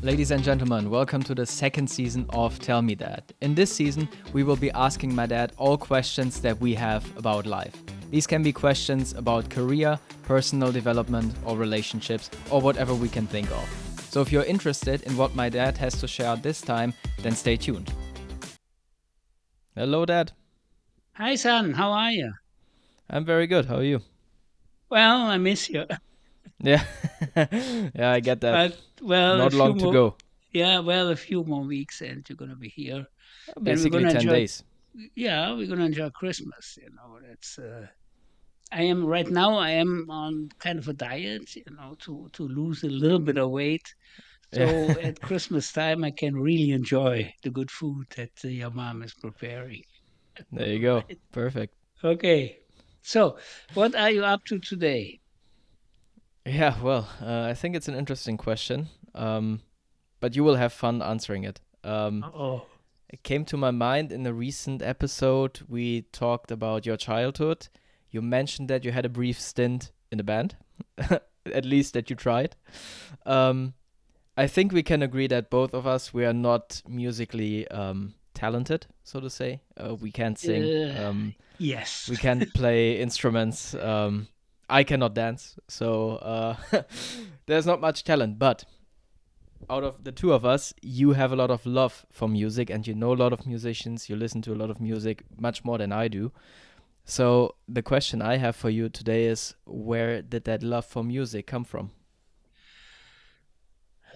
Ladies and gentlemen, welcome to the second season of Tell Me That. In this season, we will be asking my dad all questions that we have about life. These can be questions about career, personal development, or relationships, or whatever we can think of. So if you're interested in what my dad has to share this time, then stay tuned. Hello, Dad. Hi, son. How are you? I'm very good. How are you? Well, I miss you, Yeah, yeah, I get that. but well, a Not few long to more. go. Yeah, well, a few more weeks, and you're gonna be here, and we're Basically gonna 10 enjoy. days. Yeah, we're gonna enjoy Christmas. That's. I am right now. I am on kind of a diet. To lose a little bit of weight. Yeah, So at Christmas time, I can really enjoy the good food that your mom is preparing. there All you go. right. Perfect. Okay. So, what are you up to today? Yeah, well, I think it's an interesting question, but you will have fun answering it. Oh. It came to my mind in a recent episode. We talked about your childhood. You mentioned that you had a brief stint in a band, at least that you tried. Um, I think we can agree that both of us we are not musically talented, so to say. We can't sing. Uh, yes. We can't play instruments. I cannot dance, so there's not much talent. But out of the two of us, you have a lot of love for music, and you know a lot of musicians. You listen to a lot of music, much more than I do. So the question I have for you today is, where did that love for music come from?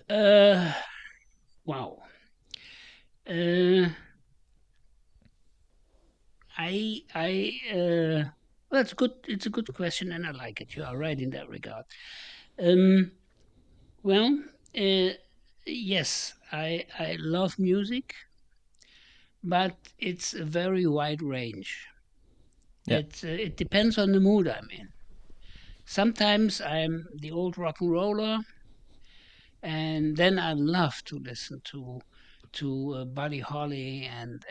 Uh, wow. Uh, well, that's good. It's a good question, and I like it. You are right in that regard. Um, well, uh, yes, I love music, but it's a very wide range. Yeah, It depends on the mood I'm in. Sometimes I'm the old rock and roller, and then I love to listen to Buddy Holly and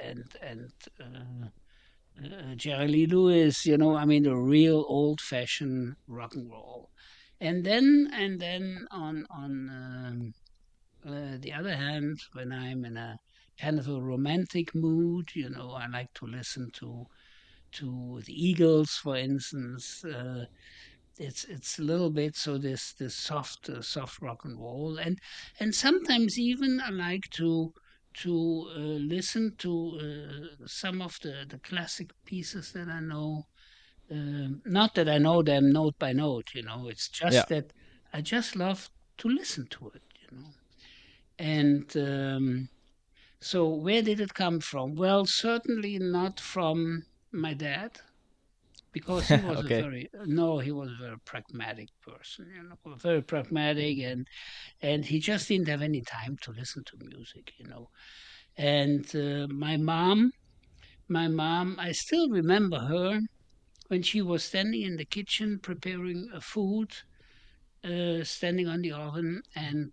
Jerry Lee Lewis. I mean the real old fashioned rock and roll. And then on the other hand, when I'm in a kind of a romantic mood, I like to listen to the Eagles, for instance. It's a little bit so this soft rock and roll, and sometimes even I like to listen to some of the classic pieces that I know. Not that I know them note by note, it's yeah, just that I just love to listen to it. And so where did it come from? Well, certainly not from my dad, because he was a okay, very no, he was a very pragmatic person, very pragmatic, and he just didn't have any time to listen to music. And my mom, I still remember her when she was standing in the kitchen preparing food, standing on the oven, and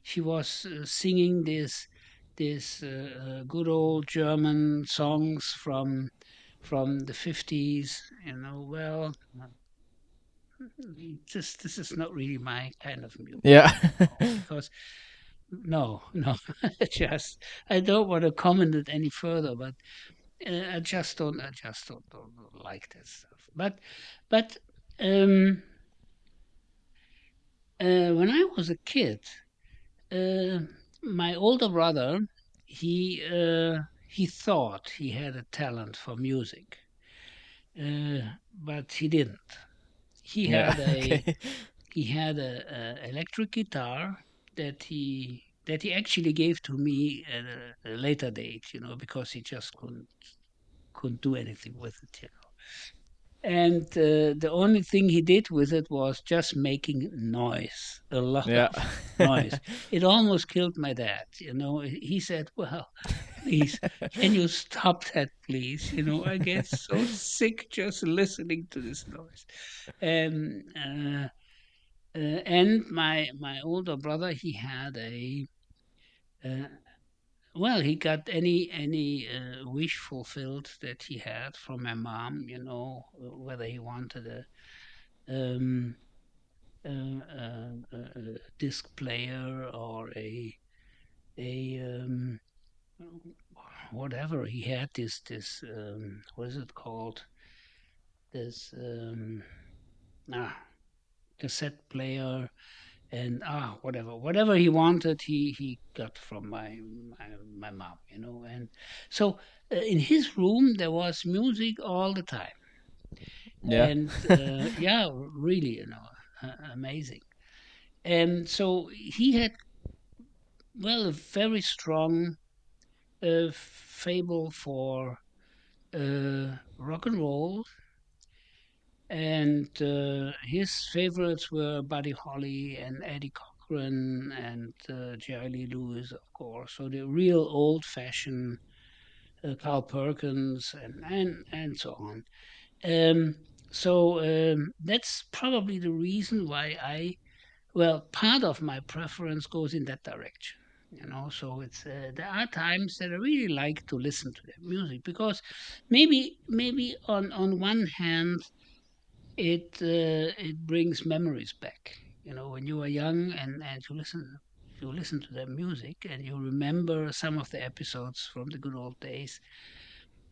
she was singing this good old German songs from the 50s. Well, this is not really my kind of music, yeah, because no, just I don't want to comment it any further, but I just don't like that stuff. But when I was a kid, uh, my older brother, he thought he had a talent for music, but he didn't. He yeah, had a okay, he had a electric guitar that he actually gave to me at a later date, because he just couldn't do anything with it. And the only thing he did with it was just making noise, a lot yeah, of noise. It almost killed my dad. He said, "Well, please, can you stop that, please? I get so sick just listening to this noise." And and my older brother, he had uh, well, he got any wish fulfilled that he had from my mom. Whether he wanted um, disc player or a whatever he had, this what is it called, this cassette player, and whatever he wanted, he got from my mom, and so in his room there was music all the time. Yeah. And yeah, really, amazing. And so he had, well, a very strong fable for rock and roll. And his favorites were Buddy Holly and Eddie Cochran and Jerry Lee Lewis, of course. So the real old-fashioned Carl Perkins and so on. Um, so that's probably the reason why part of my preference goes in that direction. So there are times that I really like to listen to their music because maybe on one hand it brings memories back. When you were young and you listen to their music and you remember some of the episodes from the good old days.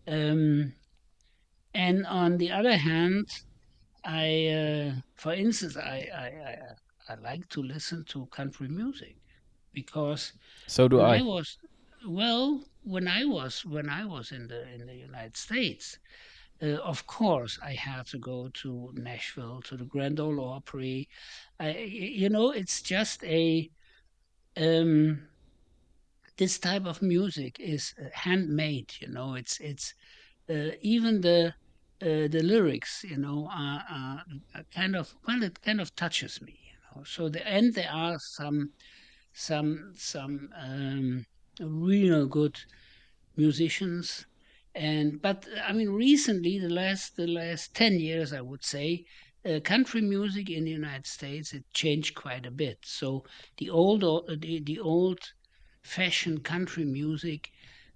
Um, and on the other hand, for instance, I like to listen to country music because So do when I I. was when I was in the United States, of course I had to go to Nashville to the Grand Ole Opry. It's just a um, this type of music is handmade. It's even the lyrics, are kind of, well, it kind of touches me. So there are some real good musicians. And but I mean, recently, the last 10 years, I would say, country music in the United States, it changed quite a bit. So the old fashioned country music,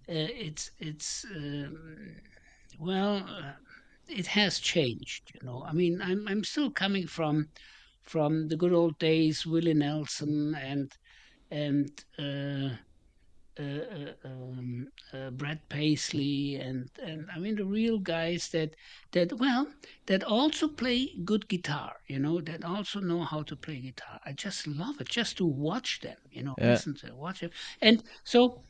it's well, it has changed. I mean, I'm still coming from the good old days, Willie Nelson and Brad Paisley, and I mean the real guys that also play good guitar, that also know how to play guitar. I just love it, just to watch them, Yeah. listen to them, watch them. And so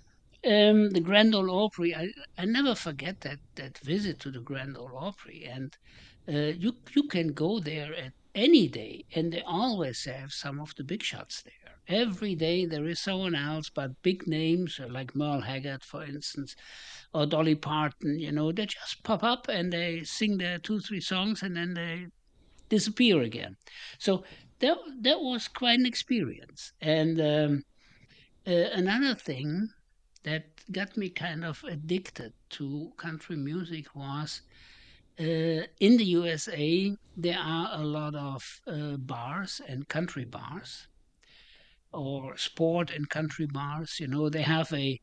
the Grand Ole Opry, I never forget that visit to the Grand Ole Opry. And you can go there at any day, and they always have some of the big shots there. Every day there is someone else, but big names like Merle Haggard, for instance, or Dolly Parton. They just pop up and they sing their 2 3 songs, and then they disappear again. So that was quite an experience. And another thing that got me kind of addicted to country music was in the USA, there are a lot of bars and country bars, or sport and country bars. They have an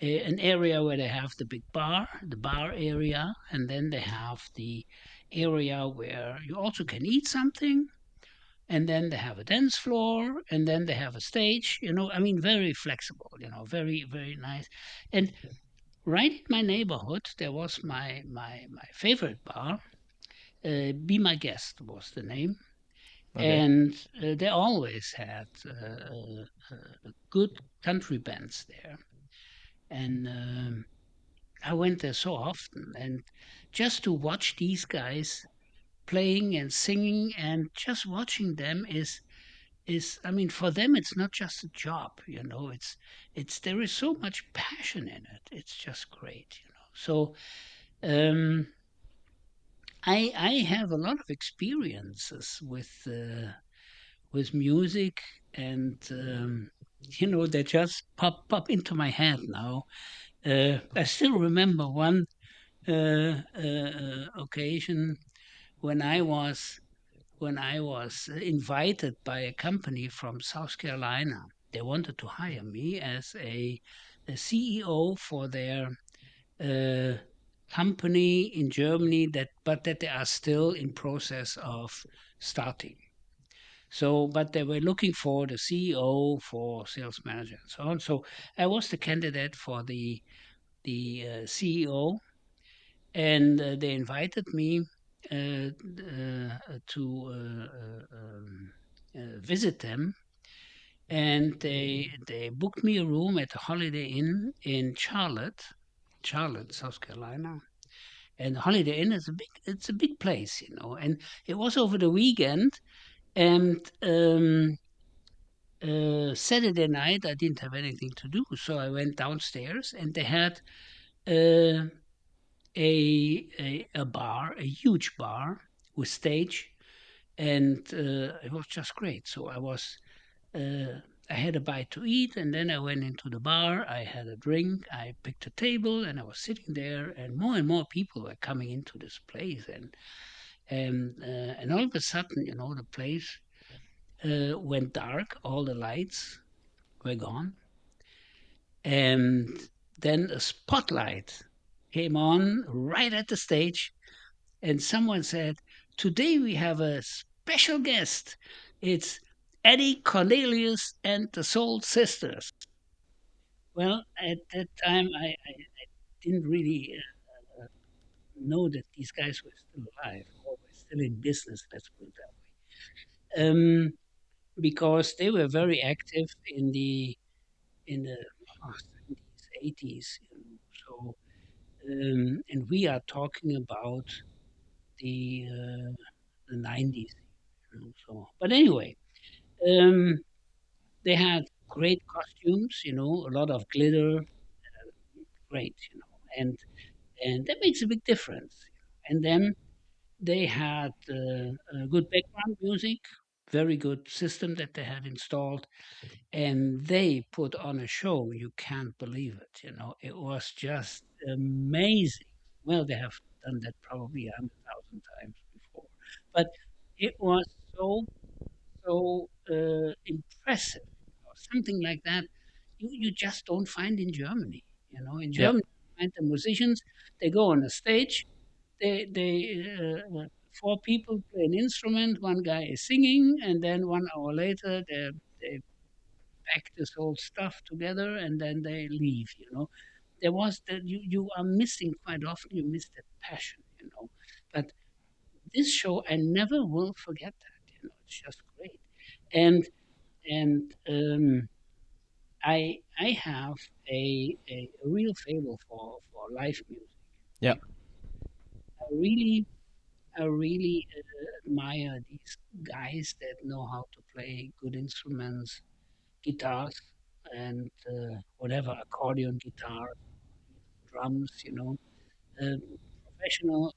area where they have the bar area, and then they have the area where you also can eat something, and then they have a dance floor, and then they have a stage. I mean, very flexible. Very very nice. And right in my neighborhood, there was my favorite bar. Be My Guest was the name, Okay. and they always had good country bands there. And I went there so often, and just to watch these guys playing and singing, and just watching them is I mean, for them it's not just a job. It's there is so much passion in it. It's just great. So I have a lot of experiences with music, and they just pop into my head now. I still remember one occasion when I was invited by a company from South Carolina. They wanted to hire me as a CEO for their uh, company in Germany, but that they are still in process of starting. So, but they were looking for the CEO, for sales manager, and so on. So I was the candidate for the CEO, and they invited me to visit them, and they booked me a room at the Holiday Inn in Charlotte, South Carolina. And the Holiday Inn is a big place, you know. And it was over the weekend, and Saturday night I didn't have anything to do, so I went downstairs, and they had uh, a bar, a huge bar with stage, and it was just great. So uh, I had a bite to eat, and then I went into the bar. I had a drink. I picked a table, and I was sitting there, and more people were coming into this place, and all of a sudden, you know, the place went dark. All the lights were gone, and then a spotlight came on right at the stage, and someone said, "Today we have a special guest. It's Eddie Cornelius and the Soul Sisters." Well, at that time, I didn't really know that these guys were still alive or were still in business, let's put it that way. Because they were very active in the 70s, 80s. You know. So, and we are talking about the 90s. You know. So, but anyway, um, they had great costumes. You know, a lot of glitter, great. You know, and that makes a big difference. And then they had good background music, very good system that they had installed, and they put on a show. You can't believe it. You know, it was just amazing. Well, they have done that probably 100,000 times before, but it was so impressive. You know, something like that you just don't find in Germany. You know, in Yeah. Germany, you find the musicians. They go on a stage. They four people play an instrument. One guy is singing, and then 1 hour later, they pack this whole stuff together, and then they leave. You know, there was that you are missing quite often. You miss that passion. You know, but this show I never will forget that. You know, it's just great, and and I have a real favor for live music. Yeah. I really I really admire these guys that know how to play good instruments, guitars, and whatever accordion, guitar, drums. You know, professional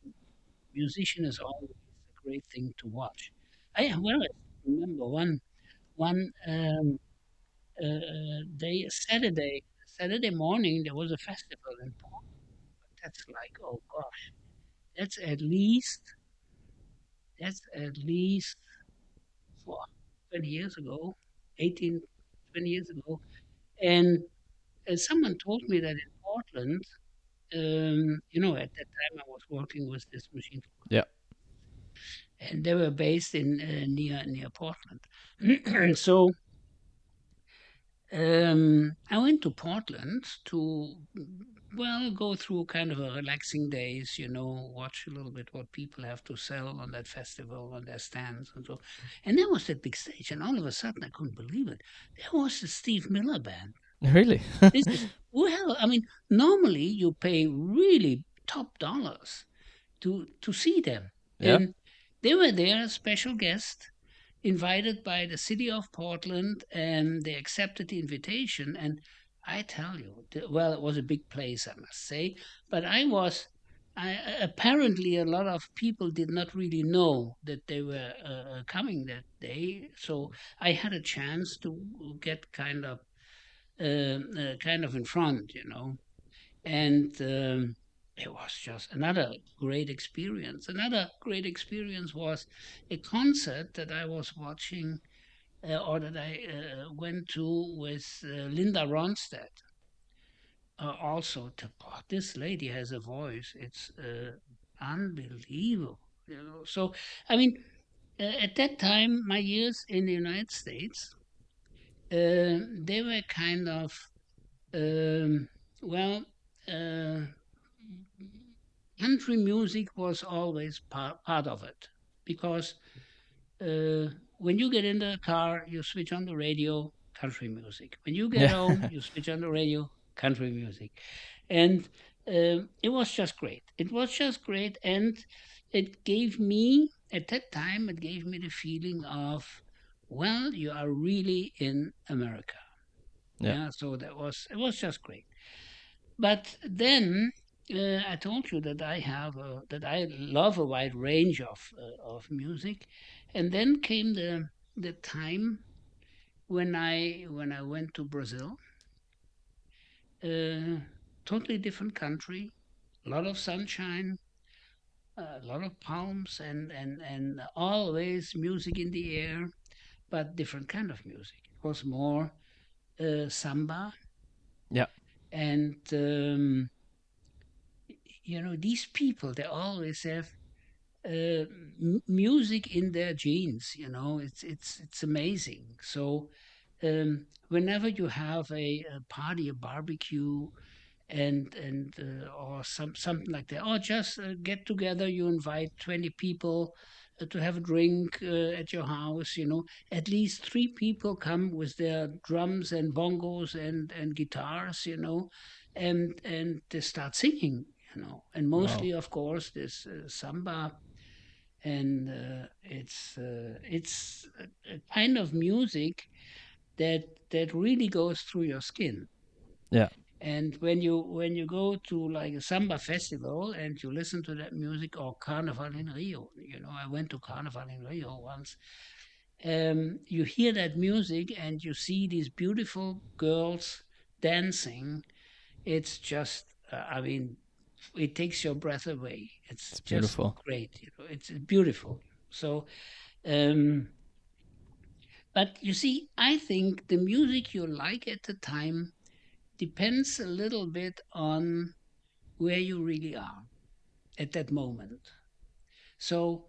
musician is always a great thing to watch. I remember one day Saturday morning there was a festival in Portland. That's like, oh gosh, that's at least that's at least for 20 years ago, 18, 20 years ago. And someone told me that in Portland, you know, at that time I was working with this machine, Yeah. and they were based in near Portland. So I went to Portland to, well, go through kind of a relaxing days, you know, watch a little bit what people have to sell on that festival, on their stands and so. And there was that big stage, and all of a sudden I couldn't believe it. There was the Steve Miller Band. Really? This is, well, I mean, normally you pay really top dollars to see them, Yeah. and they were there, special guest, invited by the city of Portland, and they accepted the invitation. And I tell you, well, it was a big place, I must say, but apparently a lot of people did not really know that they were coming that day. So I had a chance to get kind of in front, you know, and it was just another great experience. Another great experience was a concert that I was watching or that I went to with Linda Ronstadt. Also, this lady has a voice; it's unbelievable. You know, so I mean, At that time, my years in the United States, they were kind of, um, well, uh, country music was always part of it because uh, when you get in the car, you switch on the radio, country music. When you get Yeah. home, you switch on the radio, country music. And it was just great. It was just great. And it gave me, at that time, it gave me the feeling of, well, you are really in America. Yeah. Yeah, so it was just great. But then I told you that that I love a wide range of music, and then came the time when I went to Brazil, uh, totally different country, a lot of sunshine, a lot of palms, and always music in the air, but different kind of music. It was more samba, Yeah. and you know these people they always have music in their genes. You know, it's amazing. So whenever you have a party, a barbecue, and or something like that, or just get together, you invite 20 people to have a drink at your house. You know, at least three people come with their drums and bongos and guitars. You know, and they start singing. You know, and Wow. mostly, of course, this samba, and it's a kind of music that that really goes through your skin. Yeah. And when you go to like a samba festival and you listen to that music, or Carnival in Rio, you know, I went to Carnival in Rio once. You hear that music and you see these beautiful girls dancing. It's just, I mean, it takes your breath away. It's It's just beautiful. great. You know, it's beautiful. So um, but you see, I think the music you like at the time depends a little bit on where you really are at that moment. So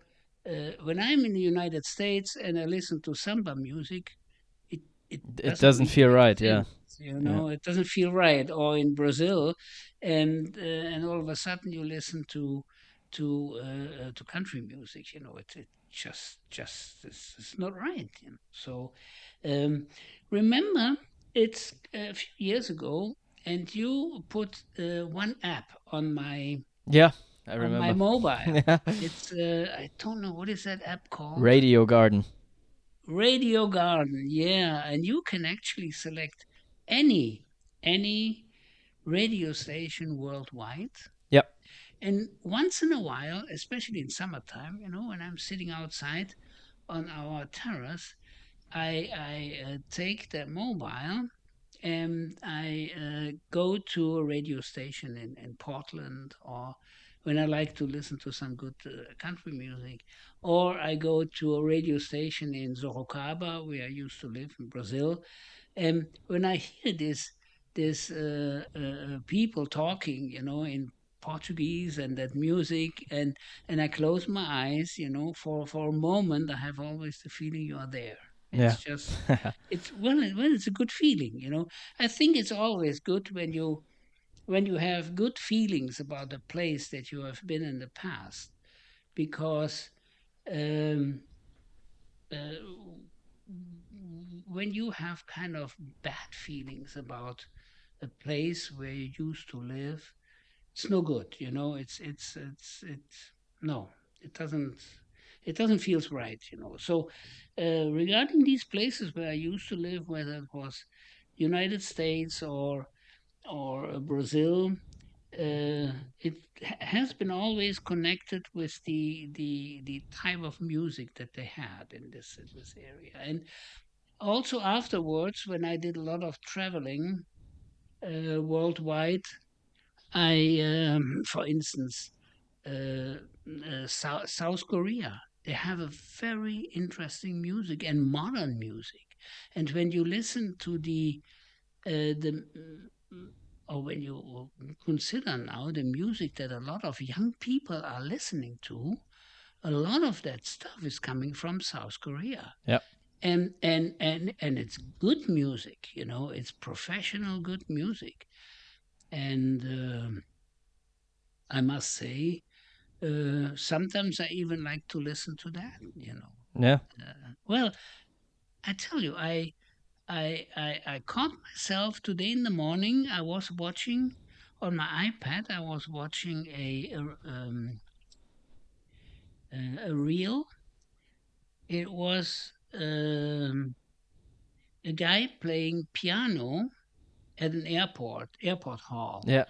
when I'm in the United States and I listen to samba music, it it It doesn't doesn't really feel make right. Yeah. sense. You Yeah. know, it doesn't feel right. Or in Brazil, and all of a sudden you listen to country music. You know, it just it's not right. You know, so um, remember it's a few years ago, and you put one app Yeah. I on my remember. mobile. Yeah. It's I don't know what is that app called. Radio Garden. Radio Garden, yeah, and you can actually select any any radio station worldwide. Yeah. And once in a while, especially in summertime, you know, when I'm sitting outside on our terrace, I take that mobile and I go to a radio station in Portland, or when I like to listen to some good country music, or I go to a radio station in Sorocaba, where I used to live in Brazil. And when I hear this people talking, you know, in Portuguese and that music, and I close my eyes, you know, for a moment, I have always the feeling you are there. Yeah. It's just, it's a good feeling, you know. I think it's always good when you have good feelings about a place that you have been in the past, because um, uh, when you have kind of bad feelings about a place where you used to live, it's no good. You know, it's no, it doesn't. It doesn't feel right, you know. So, regarding these places where I used to live, whether it was United States or Brazil, it has been always connected with the type of music that they had in this area. And also afterwards, when I did a lot of traveling worldwide, for instance, South Korea, they have a very interesting music and modern music. And when you listen to the or when you consider now the music that a lot of young people are listening to, a lot of that stuff is coming from South Korea. Yeah. And it's good music, it's professional good music. And I must say, sometimes I even like to listen to that. Yeah. Well, I tell you, I caught myself today in the morning. I was watching on my iPad. I was watching a reel. It was a guy playing piano at an airport hall. Yeah.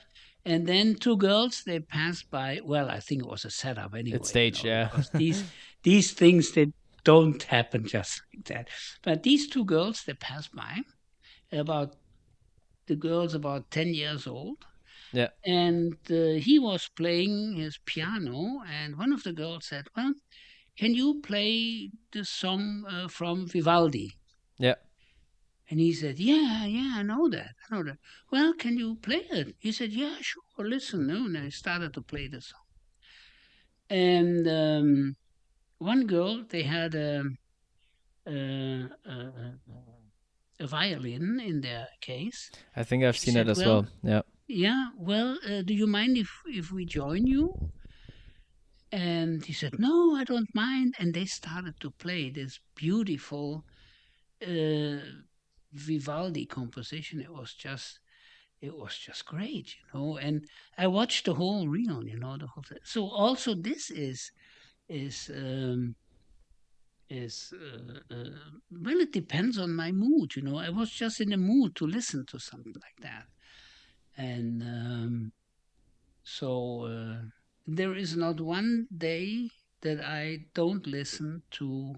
And then two girls, they passed by. Well, I think it was a setup It's anyway, staged. Yeah. because these things, they don't happen just like that. But these two girls, they passed by. About the girl's about 10 years old, Yeah. and he was playing his piano. And one of the girls said, "Well, can you play the song from Vivaldi?" Yeah. And he said, "Yeah, yeah, I know that. I know that. Well, can you play it?" He said, "Yeah, sure. Listen." No, and I started to play the song. And one girl, they had a violin in their case. I think I've She seen it said, as "Well, well. Yeah. yeah, well, do you mind if we join you?" And he said, "No, I don't mind." And they started to play this beautiful uh, Vivaldi composition. It was just great. And I watched the whole reel, the whole thing. So also this is well, it depends on my mood. I was just in the mood to listen to something like that. And so there is not one day that I don't listen to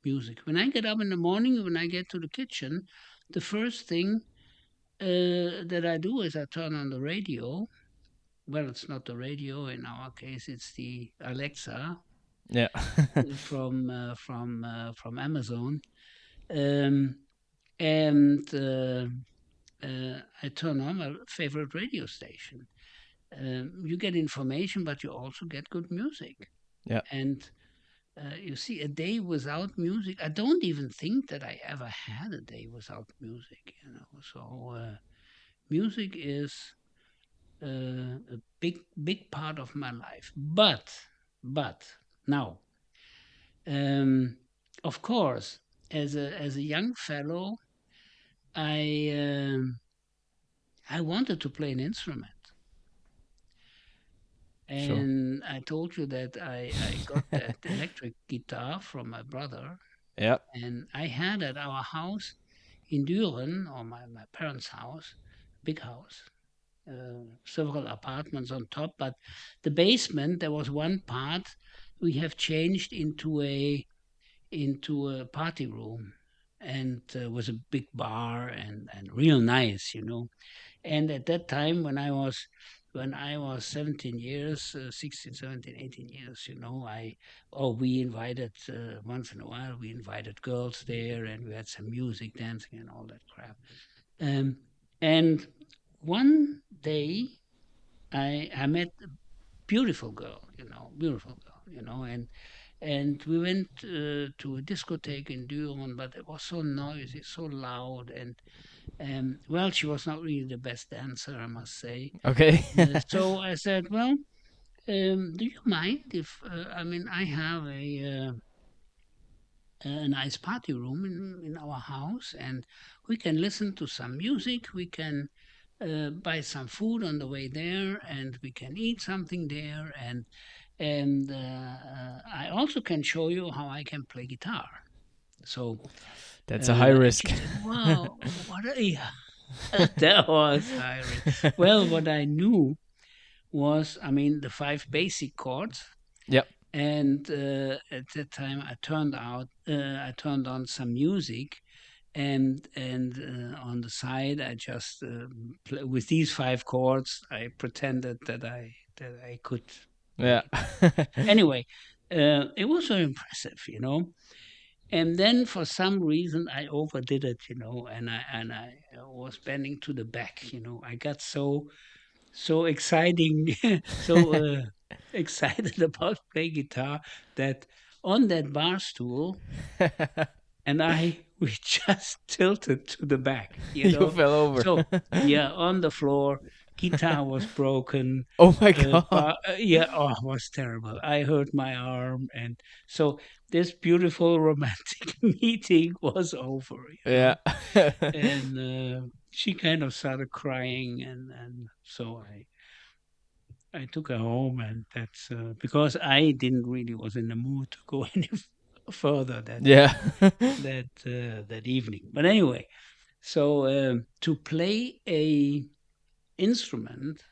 music. When I get up in the morning, when I get to the kitchen, the first thing that I do is I turn on the radio. Well, it's not the radio in our case; it's the Alexa Yeah. from Amazon, um, and I turn on my favorite radio station. You get information, but you also get good music. Yeah. And you see, a day without music, I don't even think that I ever had a day without music. So music is a big part of my life. But now, um, of course, as a young fellow, I I wanted to play an instrument. Sure. And I told you that I got that electric guitar from my brother, Yeah. and I had at our house in Düren, or my parents' house, big house, several apartments on top, but the basement, there was one part we have changed into a party room, and was a big bar and real nice. And at that time, when I was 17 years, 16, 17, 18 years, we invited, once in a while, we invited girls there, and we had some music, dancing, and all that crap. Um, and one day, I met a beautiful girl, and we went to a discotheque in Düren, but it was so noisy, so loud, and well, she was not really the best dancer, I must say. Okay. So I said, "Well, do you mind if I mean I have a nice party room in our house, and we can listen to some music. We can buy some food on the way there, and we can eat something there, and I also can show you how I can play guitar." So That's a high and she risk. said, "Wow, what a yeah." That was hiring. Well, what I knew was, I mean, the five basic chords, Yep. and at that time I turned on some music, and on the side I just with these five chords I pretended that I could play Yeah. guitar. Anyway, it was so impressive. And then for some reason I overdid it, and I was bending to the back. I got so exciting, so excited about playing guitar that on that bar stool, and I we just tilted to the back, you You know. fell over. So yeah, on the floor, guitar was broken. Oh my god. Yeah, oh, it was terrible. I hurt my arm, and so this beautiful romantic meeting was over, you Yeah. know. And she kind of started crying, and so I took her home, and that's because I didn't really was in the mood to go any further Yeah. that evening. But anyway, so to play a instrument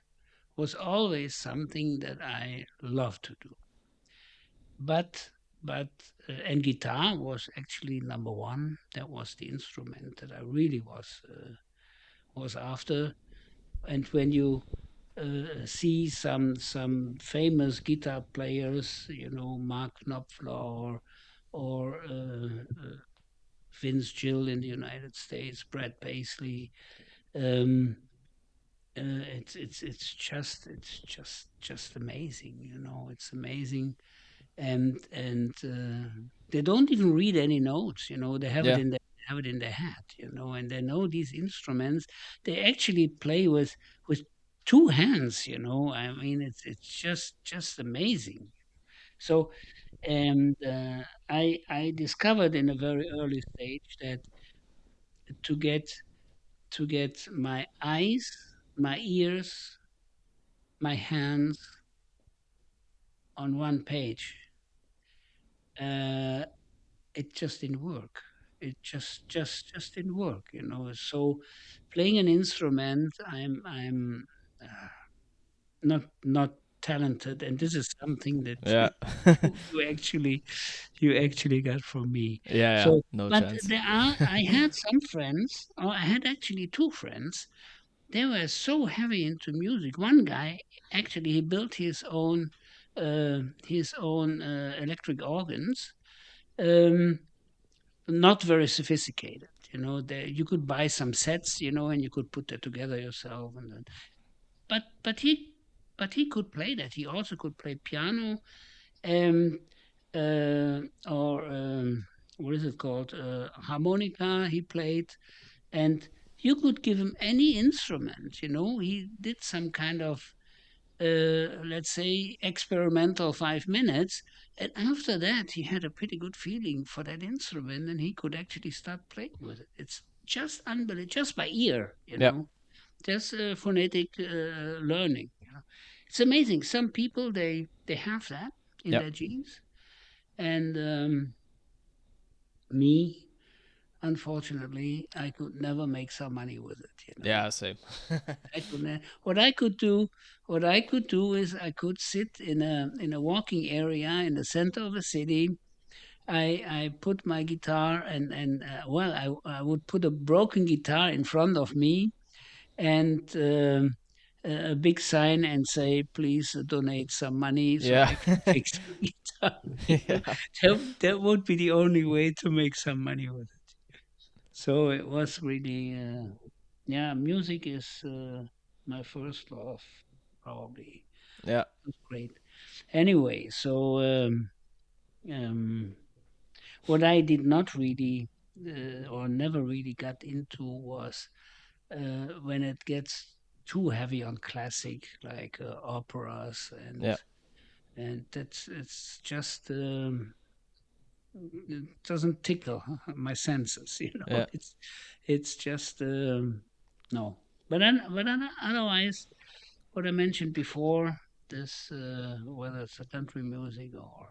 was always something that I loved to do. But and guitar was actually number one. That was the instrument that I really was after. And when you see some famous guitar players, you know, Mark Knopfler or Vince Gill in the United States, Brad Paisley. Um, it's just amazing, you know. It's amazing, and they don't even read any notes, you know. They Yeah. have it in their head, you know, and they know these instruments. They actually play with two hands, you know. I mean, it's just amazing. So, and I discovered in a very early stage that to get to get my eyes, my ears, my hands on one page, uh, it just didn't work. It just didn't work, you know. So playing an instrument, I'm not talented, and this is something that Yeah. you actually got from me. Yeah, yeah. So, No but chance. I had some friends, or I had actually two friends. They were so heavy into music. One guy actually he built his own electric organs. Um, Not very sophisticated. You know, you could buy some sets, you know, and you could put that together yourself. And then, but he could play that. He also could play piano, um, or what is it called? Harmonica. He played, and you could give him any instrument. You know, he did some kind of let's say, experimental 5 minutes. And after that, he had a pretty good feeling for that instrument and he could actually start playing with it. It's just unbelievable, just by ear, you Yeah. know, just phonetic learning. You know? It's amazing. Some people, they have that in Yeah. their genes. And me, unfortunately, I could never make some money with it, you know. Yeah, same. I could not. What I could do is I could sit in a walking area in the center of a city. I put my guitar and well, I would put a broken guitar in front of me and a big sign and say, please donate some money so Yeah. I can fix your guitar. You know, Yeah. that would be the only way to make some money with it. So it was really, yeah, music is my first love, probably. Yeah. It was great. Anyway, so um, what I did not really or never really got into was when it gets too heavy on classic, like operas, Yeah. and that's it's just it doesn't tickle my senses, you know. Yeah. It's just no. But otherwise, what I mentioned before, this whether it's a country music or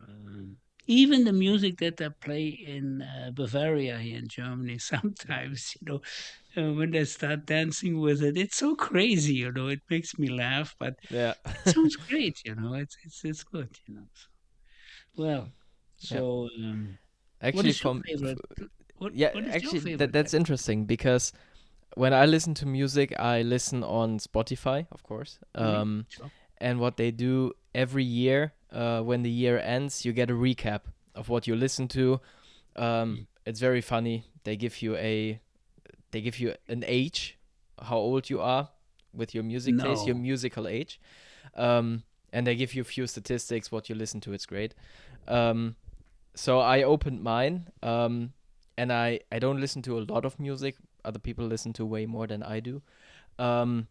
um, even the music that they play in Bavaria here in Germany, sometimes, you know, when they start dancing with it, it's so crazy, you know. It makes me laugh, but Yeah. it sounds great, you know. It's good, you know. So, well, Yeah. so what Actually is your from favorite? What yeah, what is your actually favorite that's band? interesting because when I listen to music, I listen on Spotify, of course. Yeah, sure. And what they do every year, when the year ends, you get a recap of what you listen to. It's very funny. They give you an age, how old you are with your music taste, your No. musical age. And they give you a few statistics what you listen to. It's great. Um, so I opened mine, and I don't listen to a lot of music. Other people listen to way more than I do. Um,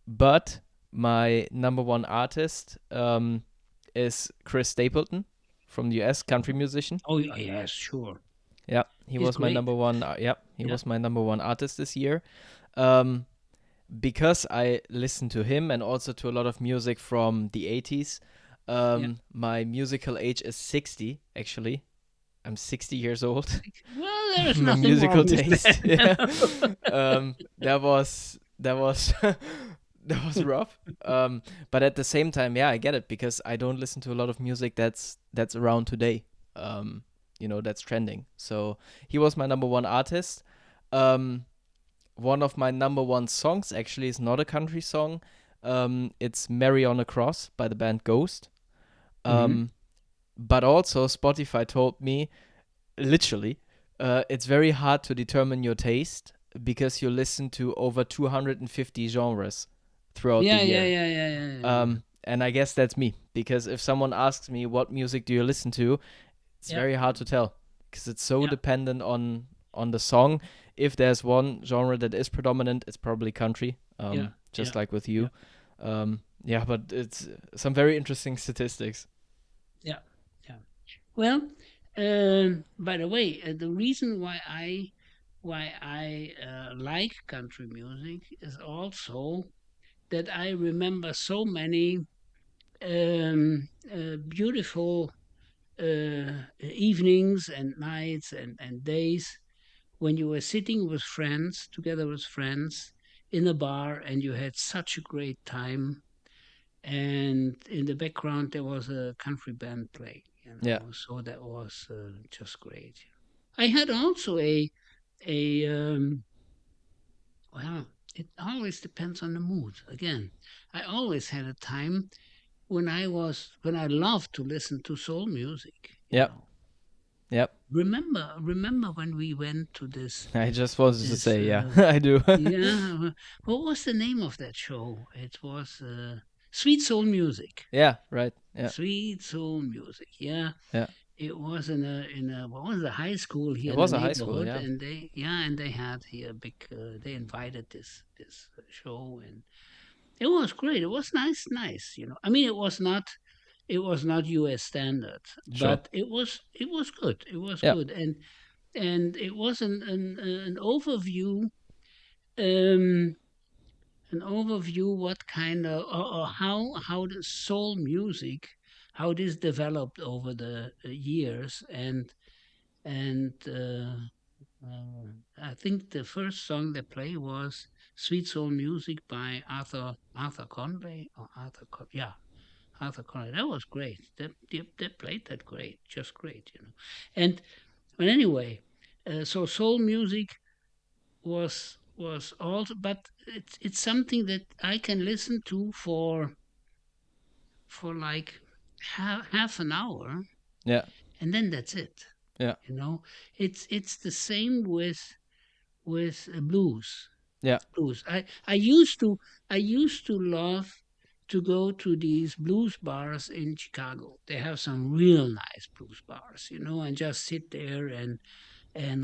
but my number one artist is Chris Stapleton from the US, country musician. Oh, yes, sure. Yeah, he He's was my great. number one. Yeah, he Yeah, was my number one artist this year. Um, because I listen to him and also to a lot of music from the 80s. yeah. My musical age is 60, actually. I'm 60 years old. Well, there's My nothing wrong musical with taste. Yeah. that. That was that was rough. But at the same time, yeah, I get it because I don't listen to a lot of music that's around today. Um, that's trending. So he was my number one artist. Um, One of my number one songs actually is not a country song. It's "Mary on a Cross" by the band Ghost. Hmm. Um, but also Spotify told me literally, it's very hard to determine your taste because you listen to over 250 genres throughout the Yeah, yeah, year. yeah, yeah, yeah, yeah, yeah. And I guess that's me because if someone asks me what music do you listen to, it's Yeah, very hard to tell because it's so yeah, dependent on the song. If there's one genre that is predominant, it's probably country. yeah, yeah, Just like with yeah, you. Yeah, but it's some very interesting statistics. yeah, yeah. Well, by the way, the reason why I like country music is also that I remember so many beautiful evenings and nights and days when you were sitting with friends, together with friends, in a bar, and you had such a great time. And in the background, there was a country band playing, Yeah, so that was just great. I had also a well, it always depends on the mood. Again, I always had a time when I loved to listen to soul music. yep, yep. Remember when we went to I just wanted to this say, yeah, I do. yeah, what was the name of that show? It was Sweet Soul Music. Yeah, right. Yeah, Sweet Soul Music. Yeah, yeah. it was in a what was the high school It here in the was a high school, neighborhood, yeah. and they had here a big. They invited this show, and it was great. It was nice. I mean, it was not U.S. standard, Sure. but it was good. It was Yeah, good, and it was an overview, um, what kind of or how the soul music, how this developed over the years, and I think the first song they play was "Sweet Soul Music" by Arthur Conway or yeah, Arthur Conway. That was great. They played that great, just great. And but anyway, so soul music was also, but it's something that I can listen to for like half an hour, yeah, and then that's it. yeah, You know, it's the same with blues. yeah, Blues. I used to love to go to these blues bars in Chicago. They have some real nice blues bars, and just sit there and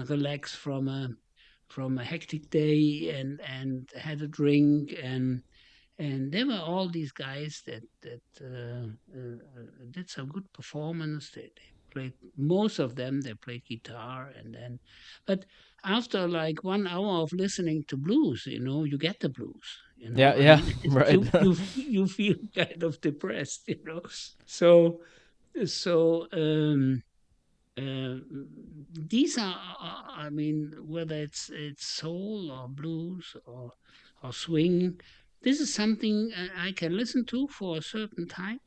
relax from a hectic day and had a drink, and there were all these guys that did some good performance. They played, most of them they played guitar, but after like 1 hour of listening to blues, you get the blues. yeah, I yeah. mean, Right. you feel kind of depressed. So, these are, I mean, whether it's soul or blues or swing, this is something I can listen to for a certain time.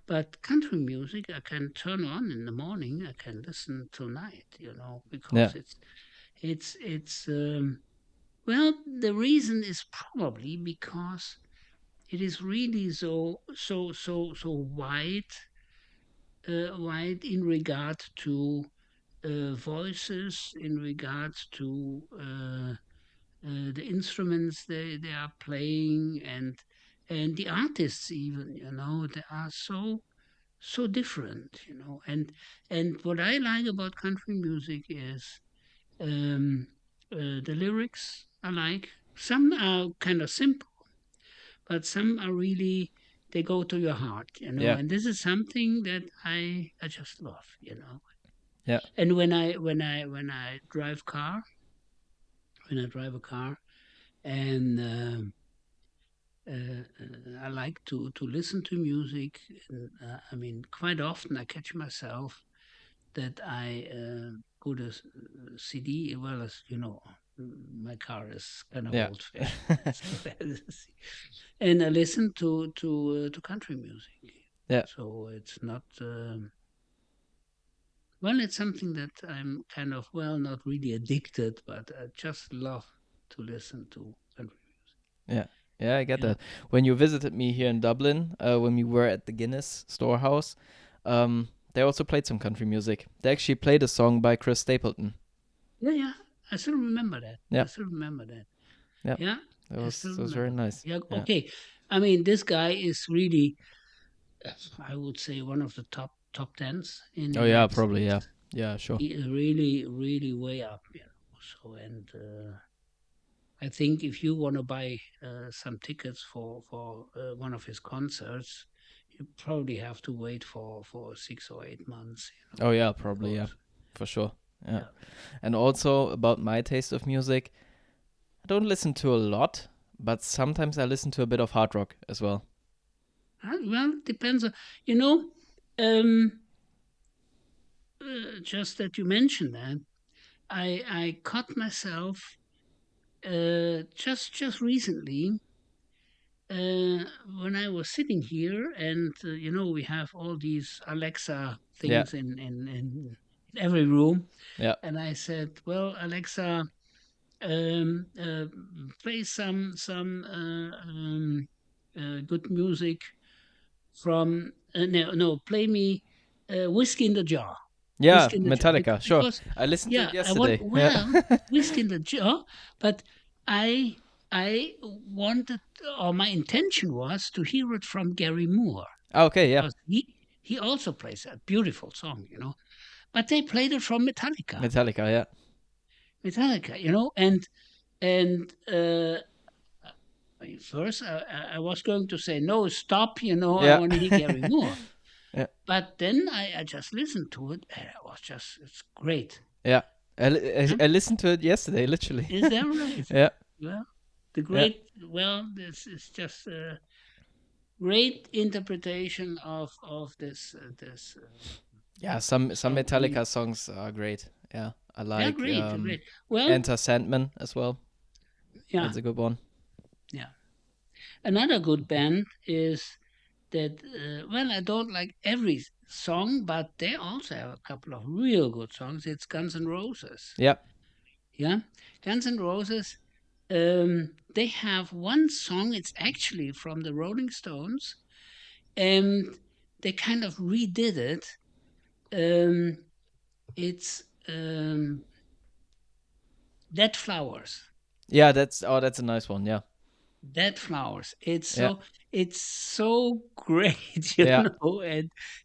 But country music, I can turn on in the morning. I can listen till night, Yeah, because it's well, the reason is probably because it is really so wide in regard to voices, in regards to the instruments they are playing, and the artists even, they are so different, and what I like about country music is um, the lyrics. I like some are kind of simple, but some are really they go to your heart, Yeah. and this is something that I just love. Yeah. And when I drive a car, and I like to listen to music. And, I mean, quite often I catch myself that I put a CD. Well, as you know, my car is kind of Yeah. old fashioned, and I listen to country music. Yeah. So it's not. Well, it's something that I'm kind of, well, not really addicted, but I just love to listen to country Yeah. Yeah, I get music. that. When you visited me here in Dublin, when we were at the Guinness Storehouse, they also played some country music. They actually played a song by Chris Stapleton. Yeah, yeah. I still remember that. Yeah. I still remember that. Yeah. Yeah, That I still was very remember that. nice. Yeah, Yeah. okay. I mean, this guy is really, I would say, one of the top tens in the Oh yeah, United probably, States. yeah. Yeah, sure. He is really, really way up. So, and I think if you want to buy some tickets for one of his concerts, you probably have to wait for 6 or 8 months. Oh yeah, probably, yeah. Because For sure. Yeah. yeah. And also about my taste of music, I don't listen to a lot, but sometimes I listen to a bit of hard rock as well. Well, depends on you know. Um, just that you mentioned that, I caught myself just recently uh, when I was sitting here, and we have all these Alexa Yeah. things in every room, Yeah. and I said, "Well, Alexa, play some good music from no, play me Whiskey in the Jar." Yeah, Whiskey in the Jar, Metallica, sure. because I listened to yeah, it I want, yesterday. Yeah. well, Whiskey in the Jar, but I I wanted, or my intention was to hear it from Gary Moore, Ah, okay, yeah. because he also plays a beautiful song. But they played it from Metallica, Metallica, yeah. and first I was going to say no, stop, I Yeah. want to hear Gary Moore, Yeah. but then I just listened to it, and it's great. Yeah. Huh? I listened to it yesterday, literally. Is that right? Yeah. Well, the Yeah. great, well, this is just a great interpretation of this Yeah, some song. I mean, Metallica songs are great. Yeah. I they're like great. They're great. Well, Enter Sandman as well. yeah, That's a good one. yeah. Another good band is that. Well, I don't like every song, but they also have a couple of real good songs. It's Guns N' Roses. Yeah. Yeah, Guns N' Roses. They have one song. It's actually from the Rolling Stones, and they kind of redid it. Um, it's Dead Flowers. Yeah, that's a nice one. Yeah. Dead Flowers. Yeah. It's so great, Yeah.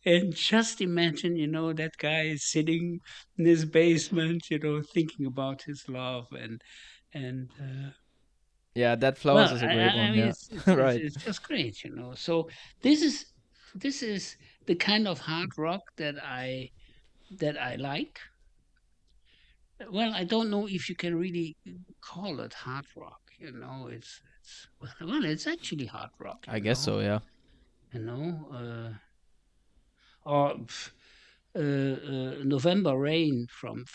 and just imagine, that guy is sitting in his basement, thinking about his love, and Yeah, Dead Flowers well, is a great I one. mean, Yeah. it's Right. it's just great. So this is this is the kind of hard rock that I like. Well, I don't know if you can really call it hard rock. It's well, it's actually hard rock. I guess so, yeah. You know, or November Rain from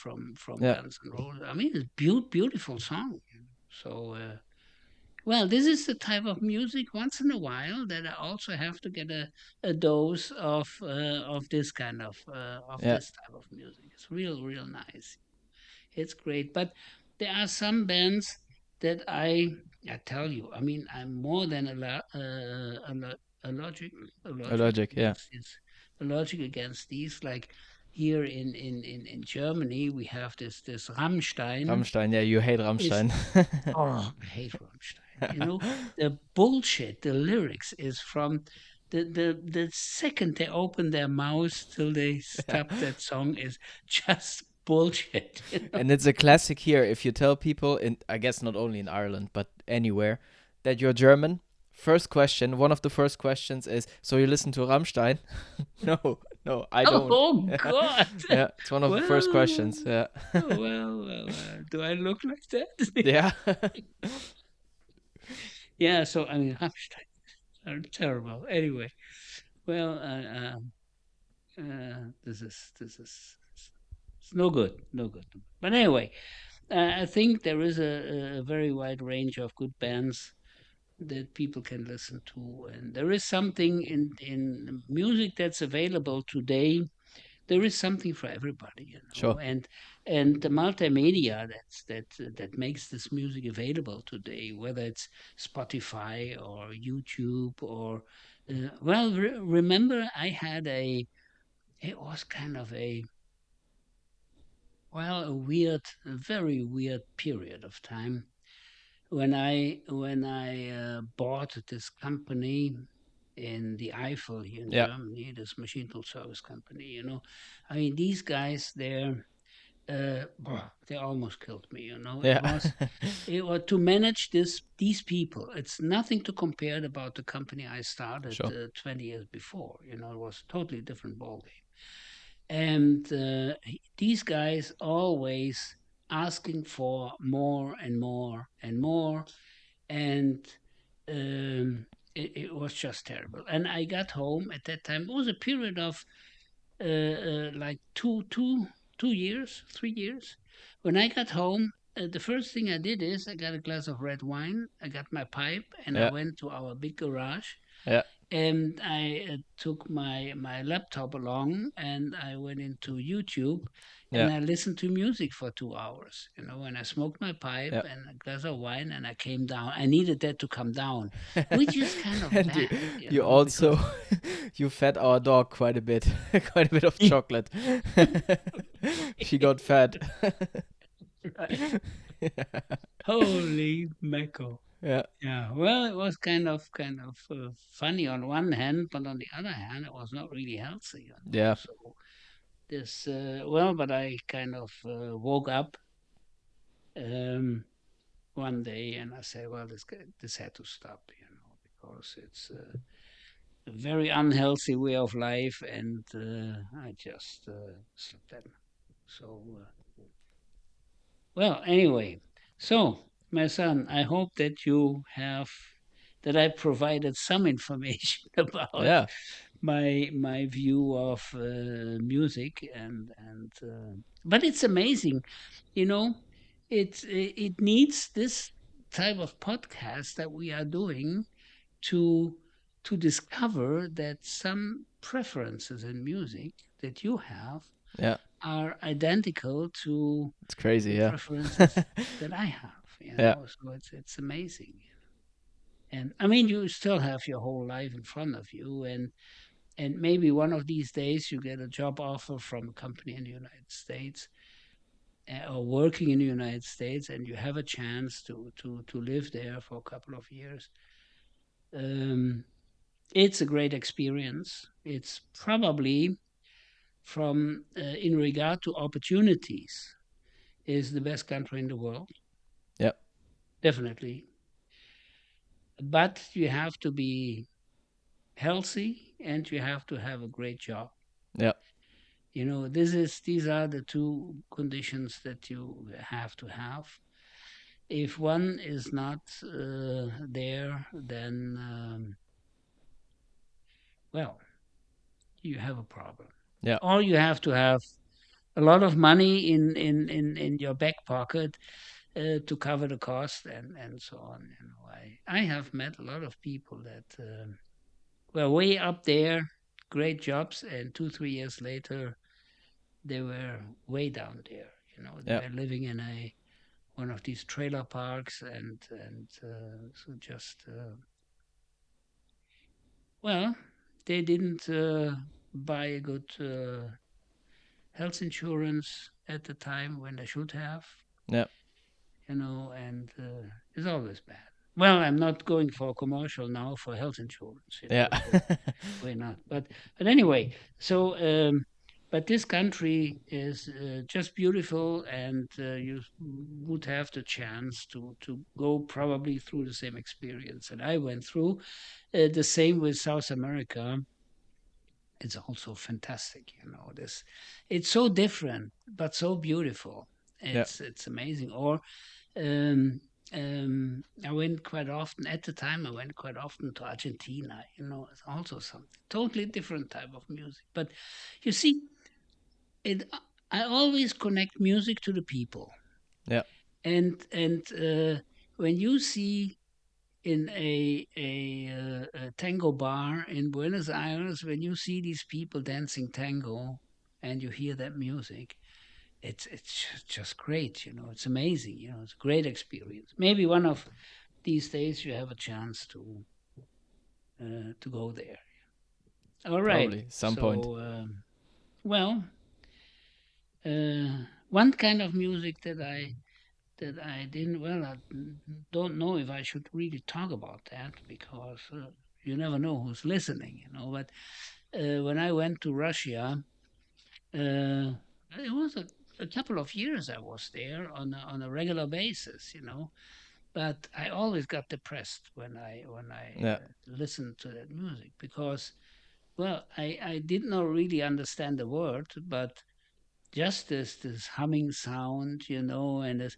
Yeah. Guns N' Roses. I mean, it's beautiful song. So. Well, this is the type of music once in a while that I also have to get a dose of this kind of Yeah. this type of music. It's real nice. It's great. But there are some bands that I tell you, I mean, I'm more than allergic allergic Allergic, yeah. against this allergic against these. Like here in Germany, we have this Rammstein. Rammstein, yeah, you hate Is Rammstein. Oh, I hate Rammstein. You know, the bullshit, the lyrics is from the second they open their mouths till they Yeah. stop that song is just bullshit. And it's a classic here. If you tell people in, I guess not only in Ireland but anywhere, that you're German, first question, one of the first questions is, so you listen to Rammstein? No, no, I don't. Oh God! Yeah, it's one of the first Well, questions. Yeah. do I look like that? Yeah. Yeah. So I mean, Rammstein are terrible. Anyway, well, this is it's no good, no good. But anyway, I think there is a very wide range of good bands that people can listen to, and there is something in music that's available today. There is something for everybody, you know, Sure. and the multimedia that makes this music available today, whether it's Spotify or YouTube or remember I had a it was kind of a weird, a very weird period of time when I bought this company in the Eifel here in Yeah. Germany, this machine tool service company. You know, I mean these guys they almost killed me. You know, Yeah. it was to manage these people. It's nothing to compare about the company I started Sure. 20 years before. You know, it was a totally different ballgame. And these guys always asking for more and more and more, and it was just terrible. And I got home at that time. It was a period of like 2 years, 3 years. When I got home, the first thing I did is I got a glass of red wine, I got my pipe, and I Yeah. went to our big garage, Yeah. and I took my laptop along, and I went into YouTube, Yeah. and I listened to music for 2 hours. You know, and I smoked my pipe Yeah. and a glass of wine, and I came down. I needed that to come down, which is kind of And you bad, you you know, because also you fed our dog quite a bit, quite a bit of chocolate. She got fat. holy mackerel. Yeah. Yeah, well, it was kind of funny on one hand, but on the other hand, it was not really healthy, you know. Yeah. So but I kind of woke up um, one day and I said, well, this had to stop, you know, because it's a very unhealthy way of life, and I just stopped that. So, anyway, so my son, I hope that I provided some information about Yeah. my view of music, but it's amazing, you know, it needs this type of podcast that we are doing to discover that some preferences in music that you have Yeah. are identical to It's crazy. the Yeah. preferences that I have, you Yeah. know. So it's amazing. And I mean, you still have your whole life in front of you, and maybe one of these days you get a job offer from a company in the United States, or working in the United States, and you have a chance to live there for a couple of years. Um, it's a great experience. It's probably from in regard to opportunities is the best country in the world, Yeah. definitely. But you have to be healthy and you have to have a great job. Yeah. You know, these are the two conditions that you have to have. If one is not there, then well, you have a problem. Yeah. Or you have to have a lot of money in your back pocket to cover the cost, and so on. You know, I have met a lot of people that were way up there, great jobs, and 2 3 years later they were way down there. You know, they Yeah. were living in a one of these trailer parks, and so just well, they didn't buy a good health insurance at the time when they should have. Yeah. You know, and it's always bad. Well, I'm not going for a commercial now for health insurance, Yeah. so we're not. But anyway, so but this country is just beautiful, and you would have the chance to go probably through the same experience that I went through. The same with South America. It's also fantastic, this it's so different but so beautiful. Yeah. It's amazing. Or I went quite often at the time. I went quite often to Argentina. It's also something totally different type of music. But you see, it. I always connect music to the people, Yeah. and when you see in a tango bar in Buenos Aires, when you see these people dancing tango, and you hear that music, it's just great. It's amazing. It's a great experience. Maybe one of these days you have a chance to go there. All right. Probably some point. So well, one kind of music that I didn't well, I don't know if I should really talk about that, because you never know who's listening. But when I went to Russia, uh, it was a couple of years I was there on a regular basis. But I always got depressed when I Yeah. listened to that music, because well, I did not really understand the word, but just this humming sound, and this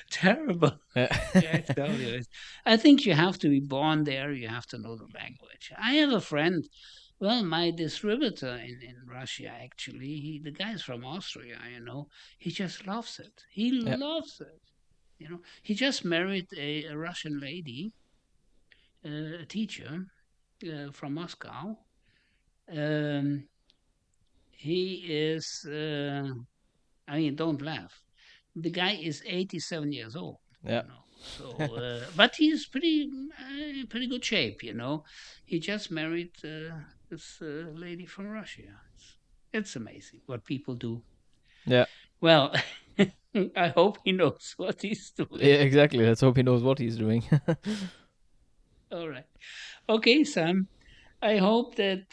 terrible. Yeah. Yeah, I tell you, I think you have to be born there. You have to know the language. I have a friend. Well, my distributor in Russia, actually, the guy's from Austria. He just loves it. He Yeah. loves it. He just married a Russian lady, a teacher from Moscow. Um, he is. I mean, don't laugh. The guy is 87 years old. Yeah. So, but he's pretty good shape. He just married this lady from Russia. It's amazing what people do. Yeah. Well, I hope he knows what he's Yeah, doing. exactly. Let's hope he knows what he's doing. All right. Okay, Sam. I hope that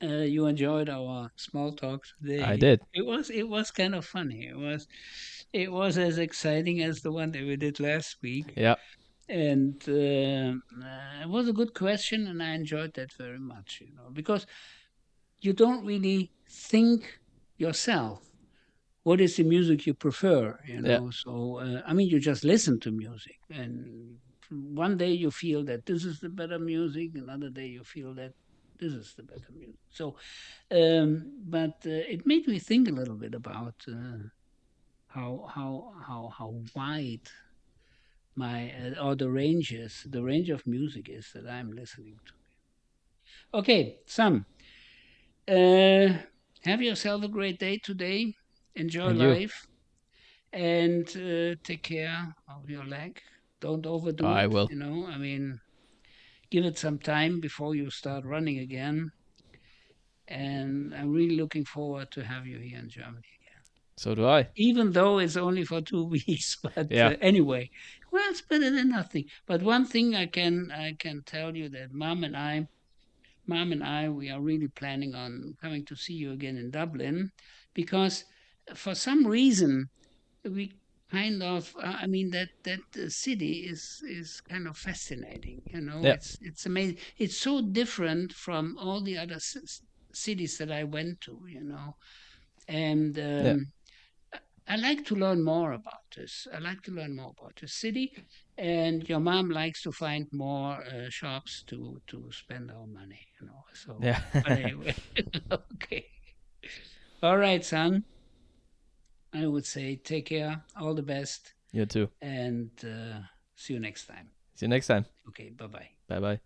you enjoyed our small talk I today. did. It was kind of funny. It was as exciting as the one that we did last week, Yeah. and it was a good question, and I enjoyed that very much. Because you don't really think yourself what is the music you prefer. Yeah. So I mean, you just listen to music, and one day you feel that this is the better music, another day you feel that this is the better music. So but it made me think a little bit about how wide my or the range of music is that I'm listening to. Okay, Sam, uh, have yourself a great day today. Enjoy And you? life, and take care of your leg. Don't Oh, overdo I it. will. I mean, give it some time before you start running again. And I'm really looking forward to have you here in Germany, So do I. even though it's only for 2 weeks. But Yeah. anyway, well, it's better than nothing. But one thing I can tell you, that mom and I, we are really planning on coming to see you again in Dublin, because for some reason we kind of I mean, that city is kind of fascinating. Yeah. It's amazing. It's so different from all the other cities that I went to. And Yeah. I like to learn more about this. I like to learn more about the city, and your mom likes to find more shops to spend our money. So, Yeah. but anyway, okay. All right, son. I would say take care, all the best, You too. and see you next time. See you next time. Okay, bye bye. Bye bye.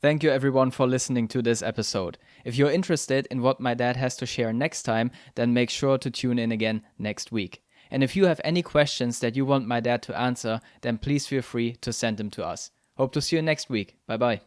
Thank you everyone for listening to this episode. If you're interested in what my dad has to share next time, then make sure to tune in again next week. And if you have any questions that you want my dad to answer, then please feel free to send them to us. Hope to see you next week. Bye bye.